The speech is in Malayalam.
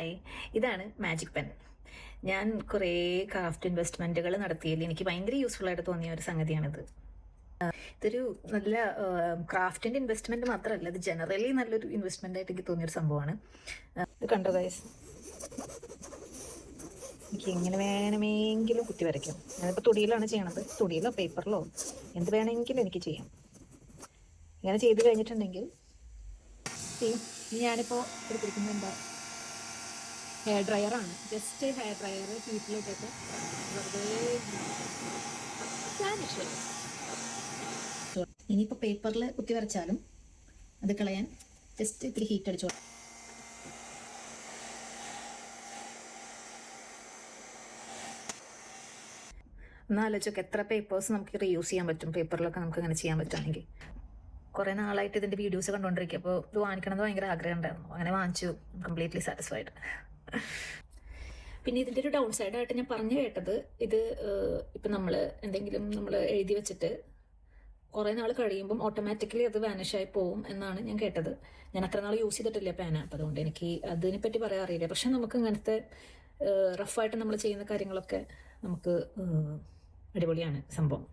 ഹായ്, ഇതാണ് മാജിക് പെൻ. ഞാൻ കുറേ ക്രാഫ്റ്റ് ഇൻവെസ്റ്റ്മെൻറ്റുകൾ നടത്തിയതിൽ എനിക്ക് ഭയങ്കര യൂസ്ഫുൾ ആയിട്ട് തോന്നിയ ഒരു സംഗതിയാണിത്. ഇതൊരു നല്ല ക്രാഫ്റ്റിൻ്റെ ഇൻവെസ്റ്റ്മെൻറ്റ് മാത്രമല്ല, ഇത് ജനറലി നല്ലൊരു ഇൻവെസ്റ്റ്മെൻ്റ് ആയിട്ട് എനിക്ക് തോന്നിയൊരു സംഭവമാണ്. ഇത് കണ്ടോ ഗൈസ്, എനിക്ക് എങ്ങനെ വേണമെങ്കിലും കുത്തി വരയ്ക്കാം. ഞാനിപ്പോൾ തുടിയിലാണ് ചെയ്യണത്. തുടിയിലോ പേപ്പറിലോ എന്ത് വേണമെങ്കിലും എനിക്ക് ചെയ്യാം. ഇങ്ങനെ ചെയ്ത് കഴിഞ്ഞിട്ടുണ്ടെങ്കിൽ ഞാനിപ്പോൾ എടുത്തിരിക്കുന്നത് എന്താ, ഹെയർ ഡ്രയറാണ്. ജസ്റ്റ് ഹെയർ ഡ്രയർ ഹീറ്റിലിട്ടിട്ട് വെറുതെ ഇനിയിപ്പോൾ പേപ്പറിൽ കുത്തി വരച്ചാലും അത് കളയാൻ ജസ്റ്റ് ഇത്തിരി ഹീറ്റ് അടിച്ചോ. ഒന്നാലോചിച്ചൊക്കെ എത്ര പേപ്പേഴ്സ് നമുക്ക് റീയൂസ് ചെയ്യാൻ പറ്റും. പേപ്പറിലൊക്കെ നമുക്ക് അങ്ങനെ ചെയ്യാൻ പറ്റുമെങ്കിൽ. കുറേ നാളായിട്ട് ഇതിൻ്റെ വീഡിയോസ് കണ്ടുകൊണ്ടിരിക്കുക. അപ്പോൾ ഇത് വാങ്ങിക്കണമെന്ന് ഭയങ്കര ആഗ്രഹം ഉണ്ടായിരുന്നു. അങ്ങനെ വാങ്ങിച്ചു. Completely satisfied. പിന്നെ ഇതിൻ്റെ ഒരു ഡൗൺ സൈഡായിട്ട് ഞാൻ പറഞ്ഞു കേട്ടത്, ഇത് ഇപ്പം നമ്മൾ എന്തെങ്കിലും നമ്മൾ എഴുതി വെച്ചിട്ട് കുറേ നാൾ കഴിയുമ്പം ഓട്ടോമാറ്റിക്കലി അത് വാനിഷായി പോവും എന്നാണ് ഞാൻ കേട്ടത്. ഞാൻ അത്ര നാൾ യൂസ് ചെയ്തിട്ടില്ല പേന, അപ്പം അതുകൊണ്ട് എനിക്ക് അതിനെപ്പറ്റി പറയാൻ അറിയില്ല. പക്ഷെ നമുക്ക് ഇങ്ങനത്തെ റഫായിട്ട് നമ്മൾ ചെയ്യുന്ന കാര്യങ്ങളൊക്കെ നമുക്ക് അടിപൊളിയാണ് സംഭവം.